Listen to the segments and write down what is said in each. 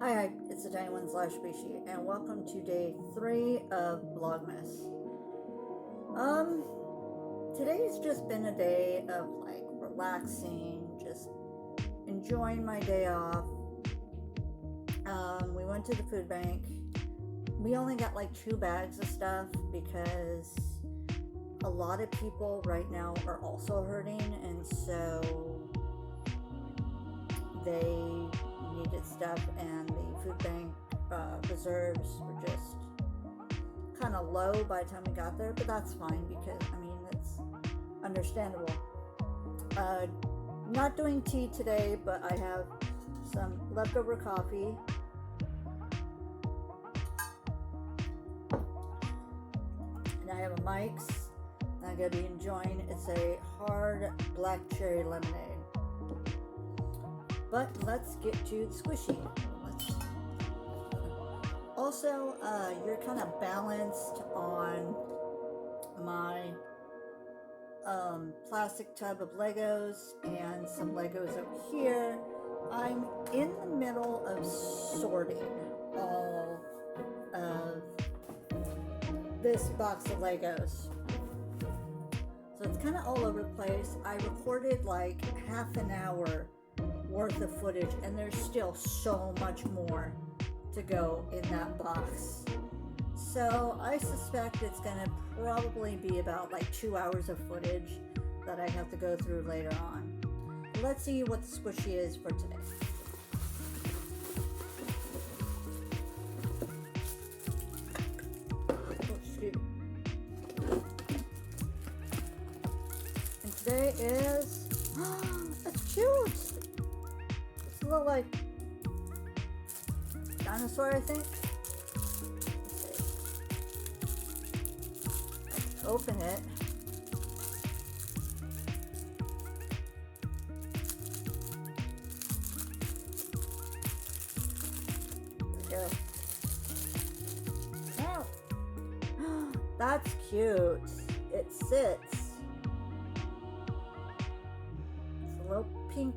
Hi, it's the Tiny One / Bishie, and welcome to day 3 of Vlogmas. Today's just been a day of like relaxing, just enjoying my day off. We went to the food bank. We only got like 2 bags of stuff because a lot of people right now are also hurting, and so they needed stuff, and the food bank reserves were just kind of low by the time we got there, but that's fine because, I mean, it's understandable. Not doing tea today, but I have some leftover coffee. And I have a Mike's that I'm going to be enjoying. It's a hard black cherry lemonade. But let's get to the squishy. Also, you're kind of balanced on my plastic tub of Legos and some Legos over here. I'm in the middle of sorting all of this box of Legos. So it's kind of all over the place. I recorded like half an hour worth of footage, and there's still so much more to go in that box. So I suspect it's gonna probably be about like 2 hours of footage that I have to go through later on. Let's see what the squishy is for today. Oh, shoot. And today is, that's cute. It's a little like dinosaur, I think. Let's open it. There we go. Oh. That's cute. It sits. It's a little pink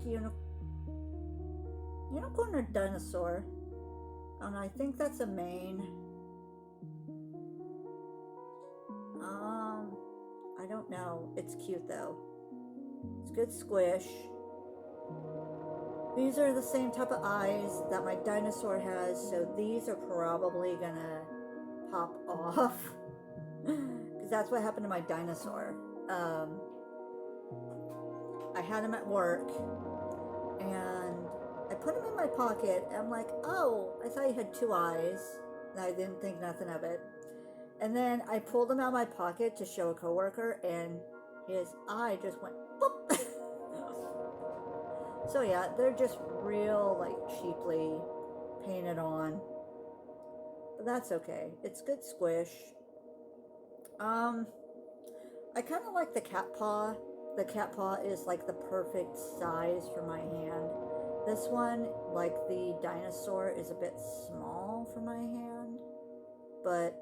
unicorn or dinosaur. And I think that's a mane. I don't know. It's cute though. It's good squish. These are the same type of eyes that my dinosaur has, so these are probably gonna pop off. Because that's what happened to my dinosaur. I had him at work, and I put him in my pocket, and I'm like, oh, I thought he had 2 eyes, and I didn't think nothing of it. And then I pulled him out of my pocket to show a coworker, and his eye just went boop. So yeah, they're just real, like, cheaply painted on. But that's okay. It's good squish. I kind of like the cat paw. The cat paw is like the perfect size for my hand. This one, like the dinosaur, is a bit small for my hand, but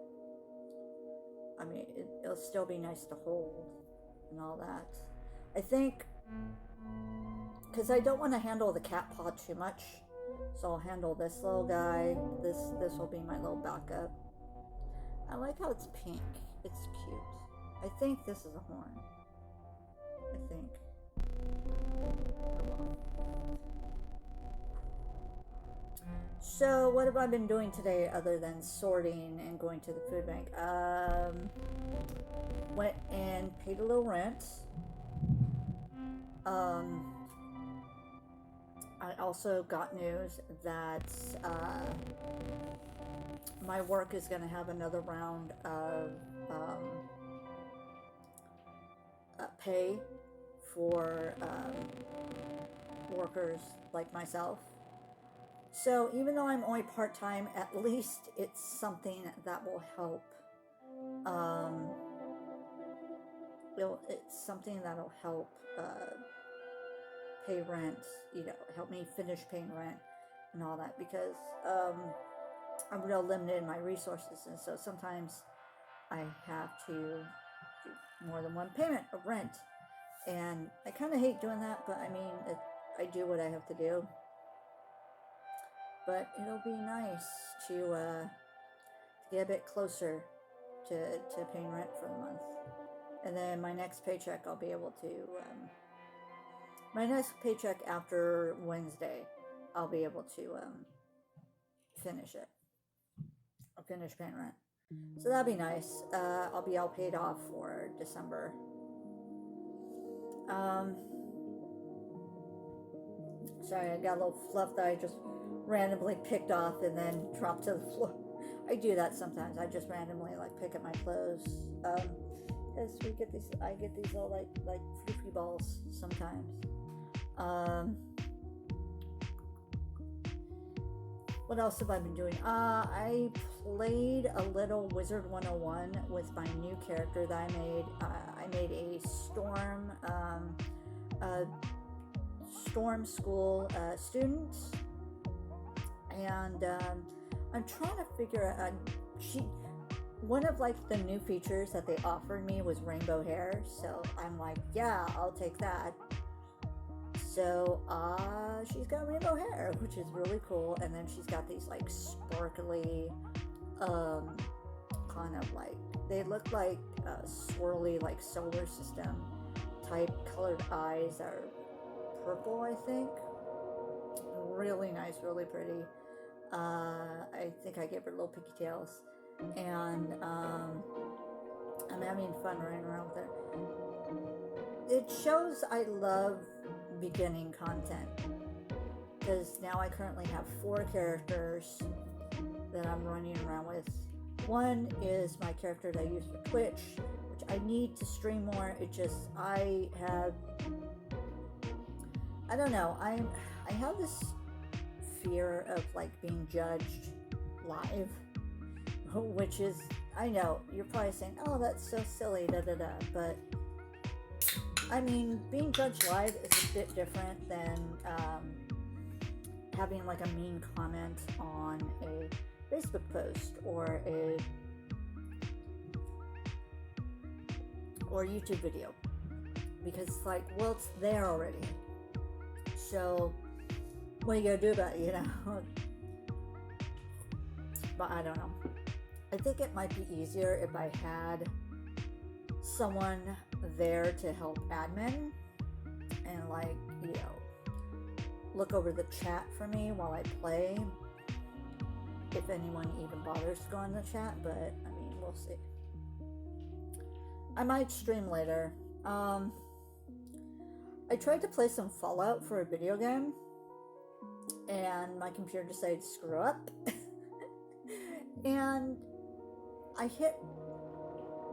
I mean, it'll still be nice to hold and all that. I think, because I don't want to handle the cat paw too much, so I'll handle this little guy. This will be my little backup. I like how it's pink. It's cute. I think this is a horn. I think. So what have I been doing today other than sorting and going to the food bank? Went and paid a little rent. I also got news that my work is going to have another round of pay for workers like myself. So even though I'm only part-time, at least it's something that will help. It's something that'll help pay rent, help me finish paying rent and all that, because I'm real limited in my resources, and so sometimes I have to do more than one payment of rent. And I kind of hate doing that, but I mean, I do what I have to do. But it'll be nice to get a bit closer to paying rent for the month. And then my next paycheck, I'll be able to, my next paycheck after Wednesday, I'll be able to finish it. I'll finish paying rent. So that'll be nice. I'll be all paid off for December. Sorry, I got a little fluff that I just randomly picked off and then dropped to the floor. I do that sometimes. I just randomly like pick up my clothes. Because I get these little like floofy balls sometimes. What else have I been doing? I played a little Wizard101 with my new character that I made. I made a storm school student, and I'm trying to figure out. One of like the new features that they offered me was rainbow hair, so I'm like, yeah, I'll take that. So she's got rainbow hair, which is really cool, and then she's got these like sparkly, kind of like, they look like swirly like solar system type colored eyes that are purple, I think. Really nice, really pretty. I think I gave her little pigtails, and I'm having fun running around with her. It shows I love beginning content, because now I currently have 4 characters that I'm running around with. One is my character that I use for Twitch, which I need to stream more. It just, I don't know, I have this fear of like being judged live, which is, I know you're probably saying, oh, that's so silly, but I mean, being judged live is a bit different than having like a mean comment on a Facebook post or YouTube video, because it's like, well, it's there already. So what are you gonna do about it, you know? But I don't know. I think it might be easier if I had someone there to help admin and like, you know, look over the chat for me while I play, if anyone even bothers to go in the chat. But I mean, we'll see. I might stream later. I tried to play some Fallout for a video game, and my computer decided to screw up. And I hit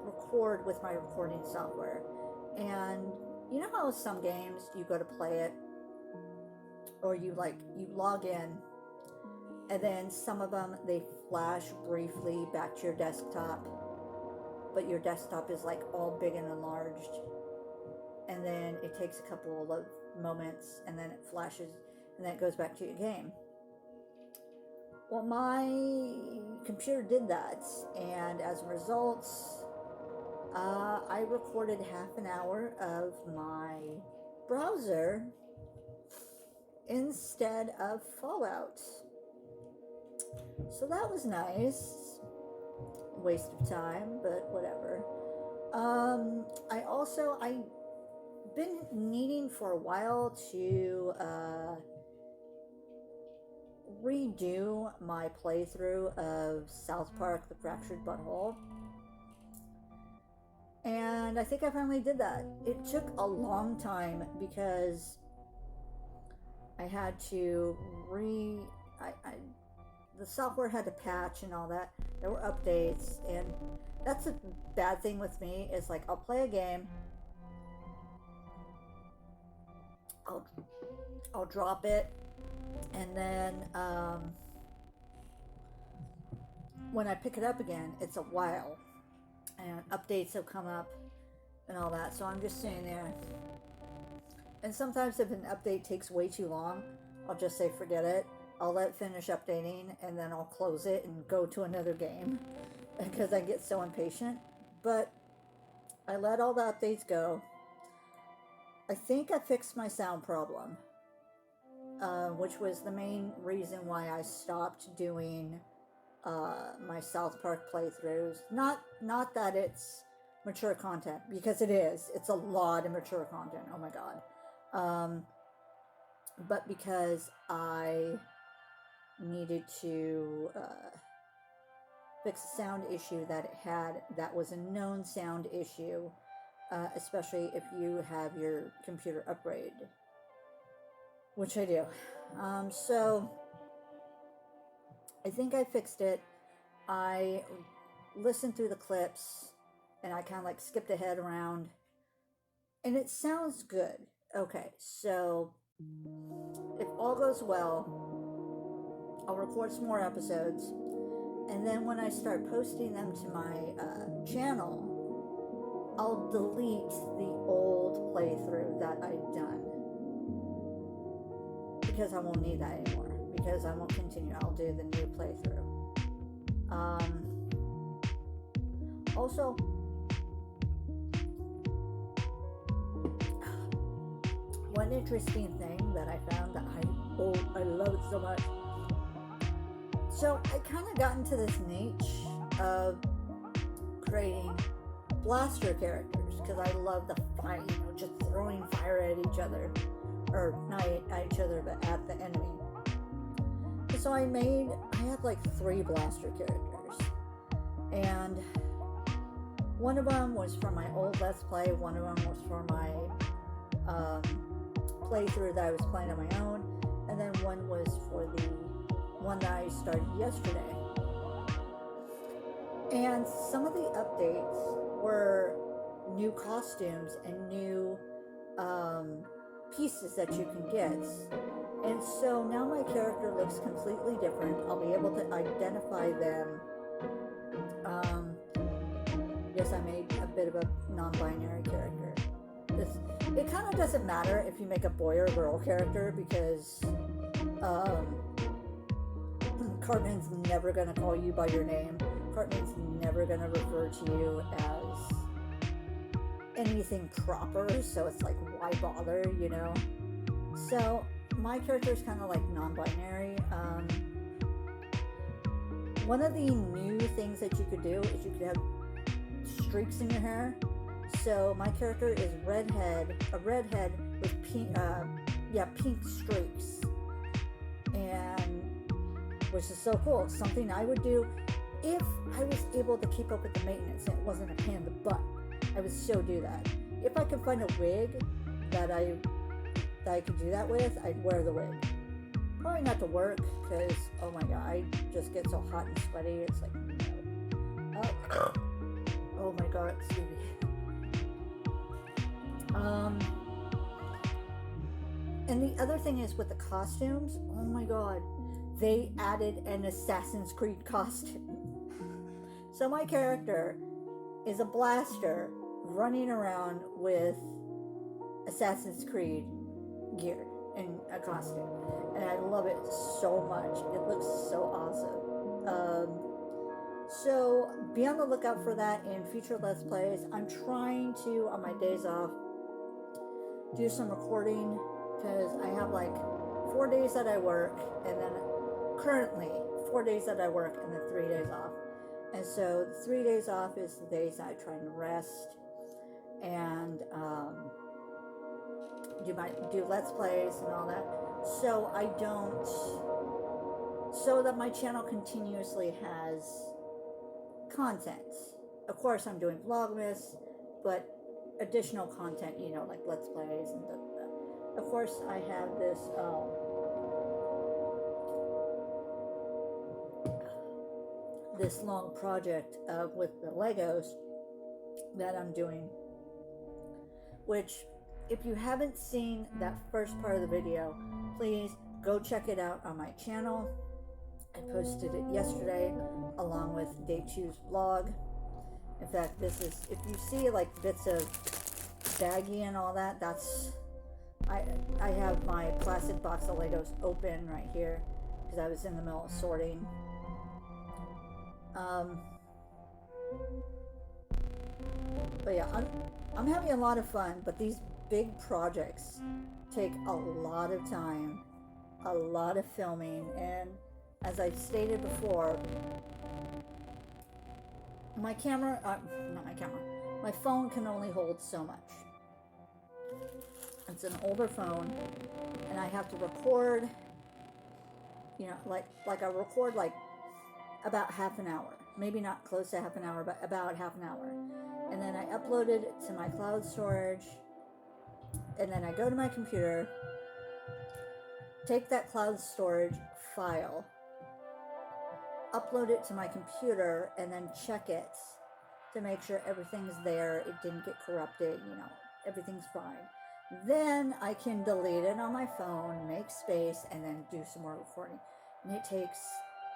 record with my recording software, and you know how some games you go to play it, or you log in, and then some of them they flash briefly back to your desktop, but your desktop is like all big and enlarged, and then it takes a couple of moments, and then it flashes, and then it goes back to your game. Well, my computer did that, and as a result, I recorded half an hour of my browser instead of Fallout. So that was nice. Waste of time, but whatever. I've been needing for a while to redo my playthrough of South Park: The Fractured Butthole, and I think I finally did that. It took a long time because I had to the software had to patch and all that. There were updates, and that's a bad thing with me, is like, I'll play a game, I'll drop it, and then when I pick it up again, it's a while, and updates have come up and all that, so I'm just sitting there. And sometimes if an update takes way too long, I'll just say forget it. I'll let it finish updating, and then I'll close it and go to another game because I get so impatient. But I let all the updates go, I think I fixed my sound problem, which was the main reason why I stopped doing my South Park playthroughs. Not that it's mature content, because it is. It's a lot of mature content. Oh my god. But because I needed to fix a sound issue that it had, that was a known sound issue, especially if you have your computer upgraded, which I do. So I think I fixed it. I listened through the clips and I kind of like skipped ahead around, and it sounds good. Okay, so if all goes well, I'll record some more episodes, and then when I start posting them to my channel, I'll delete the old playthrough that I've done, because I won't need that anymore, because I won't continue. I'll do the new playthrough. Also, one interesting thing that I found that I love it so much. So I kind of got into this niche of creating blaster characters, because I love the fight, just throwing fire at each other, or not at each other, but at the enemy. So I had like 3 blaster characters, and one of them was from my old Let's Play, one of them was for my playthrough that I was playing on my own, and then one was for the one that I started yesterday. And some of the updates were new costumes and new pieces that you can get. And so now my character looks completely different. I'll be able to identify them. Yes, I made a bit of a non-binary character. It kind of doesn't matter if you make a boy or girl character, because Cartman's never going to call you by your name. Cartman's never going to refer to you as anything proper, so it's like, why bother, So my character is kind of like non-binary. One of the new things that you could do is you could have streaks in your hair. So my character is a redhead with pink streaks, and which is so cool. It's something I would do if I was able to keep up with the maintenance and it wasn't a pain in the butt. I would so do that. If I could find a wig that I could do that with, I'd wear the wig. Probably not to work, because oh my god, I just get so hot and sweaty. It's like, no. Oh my god, excuse me. And the other thing is with the costumes, oh my god, they added an Assassin's Creed costume. So my character is a blaster running around with Assassin's Creed gear and a costume, and I love it so much. It looks so awesome. So be on the lookout for that in future Let's Plays. I'm trying to, on my days off, do some recording, because I have like 4 days that I work, and then currently 4 days that I work, and then 3 days off. And so the 3 days off is the days that I try and rest and do Let's Plays and all that, so that my channel continuously has content. Of course, I'm doing Vlogmas, but additional content, like Let's Plays and of course I have this long project with the Legos that I'm doing, which, if you haven't seen that first part of the video, please go check it out on my channel. I posted it yesterday along with Day 2's vlog. In fact, this is, if you see like bits of baggy and all that, that's, I have my plastic box of Legos open right here because I was in the middle of sorting. But yeah, I'm having a lot of fun, but these big projects take a lot of time, a lot of filming, and as I've stated before, my camera, not my camera, my phone can only hold so much. It's an older phone, and I have to record, you know, like I record like about half an hour, maybe not close to half an hour, but about half an hour, and then I upload it to my cloud storage, and then I go to my computer, take that cloud storage file, upload it to my computer, and then check it to make sure everything's there, it didn't get corrupted, you know, everything's fine. Then I can delete it on my phone, make space, and then do some more recording. And it takes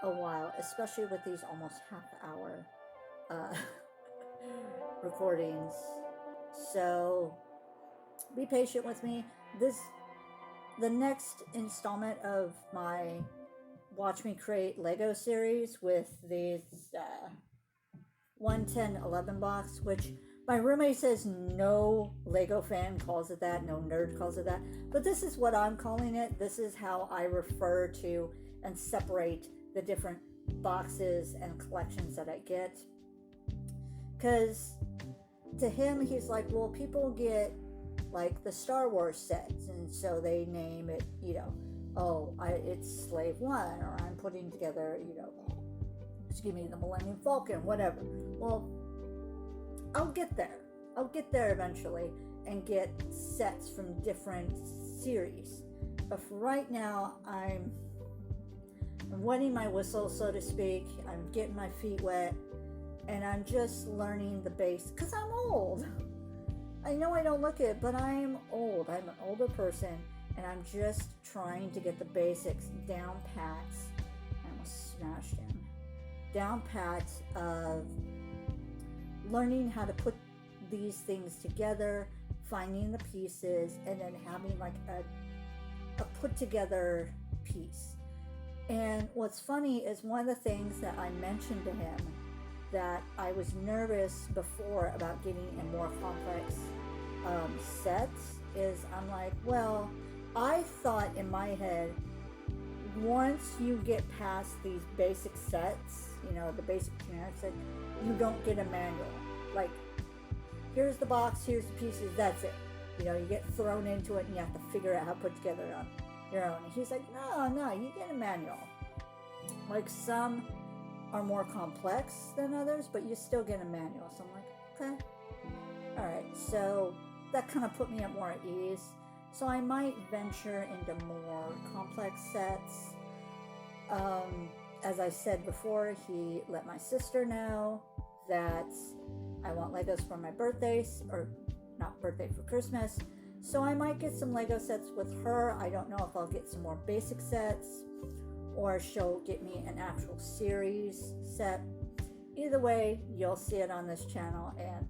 a while, especially with these almost half-hour recordings. So be patient with me. The next installment of my Watch Me Create Lego series with these 11011 box, which my roommate says no Lego fan calls it that, no nerd calls it that, but this is what I'm calling it. This is how I refer to and separate the different boxes and collections that I get. Because to him, he's like, well, people get like the Star Wars sets, and so they name it, you know, oh, it's Slave One, or I'm putting together, you know, excuse me, the Millennium Falcon, whatever. Well, I'll get there. I'll get there eventually and get sets from different series. But for right now, I'm wetting my whistle, so to speak. I'm getting my feet wet, and I'm just learning the base, because I'm old. I know I don't look it, but I'm old. I'm an older person, and I'm just trying to get the basics down pat. I almost smashed him. Down pat of learning how to put these things together, finding the pieces, and then having like a put together piece. And what's funny is one of the things that I mentioned to him that I was nervous before about getting a more complex set is I'm like, well, I thought in my head, once you get past these basic sets, you know, the basic generic set, you don't get a manual. Like, here's the box, here's the pieces, that's it. You know, you get thrown into it and you have to figure out how to put together on your own. And he's like, no, you get a manual. Like, some are more complex than others, but you still get a manual. So I'm like, okay. All right, so that kind of put me at more at ease. So I might venture into more complex sets. As I said before, he let my sister know that I want Legos for my birthday, or not birthday, for Christmas. So I might get some Lego sets with her. I don't know if I'll get some more basic sets or she'll get me an actual series set. Either way, you'll see it on this channel, and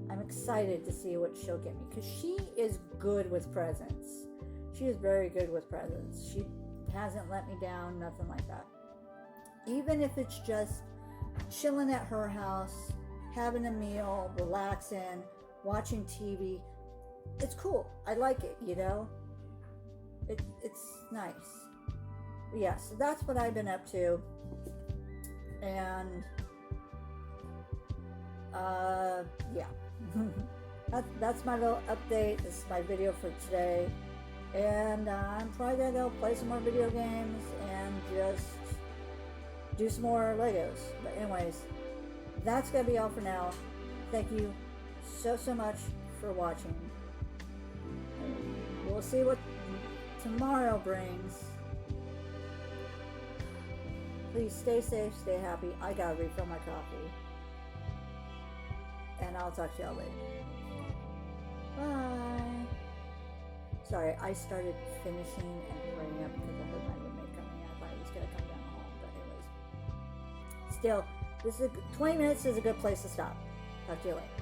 I'm excited to see what she'll get me, because she is good with presents. She is very good with presents. She hasn't let me down, nothing like that. Even if it's just chilling at her house, having a meal, relaxing, watching TV, it's cool. I like it, you know? It's nice. But yeah, so that's what I've been up to. And, yeah. That's my little update. This is my video for today. And I'm probably going to go play some more video games and just do some more Legos. But anyways, that's going to be all for now. Thank you so much for watching. We'll see what tomorrow brings. Please stay safe, stay happy. I gotta refill my coffee. And I'll talk to y'all later. Bye. Sorry, I started finishing and hurrying up because I heard my roommate coming in. I thought he was gonna come down the hall, but anyways. Still, 20 minutes is a good place to stop. Talk to you later.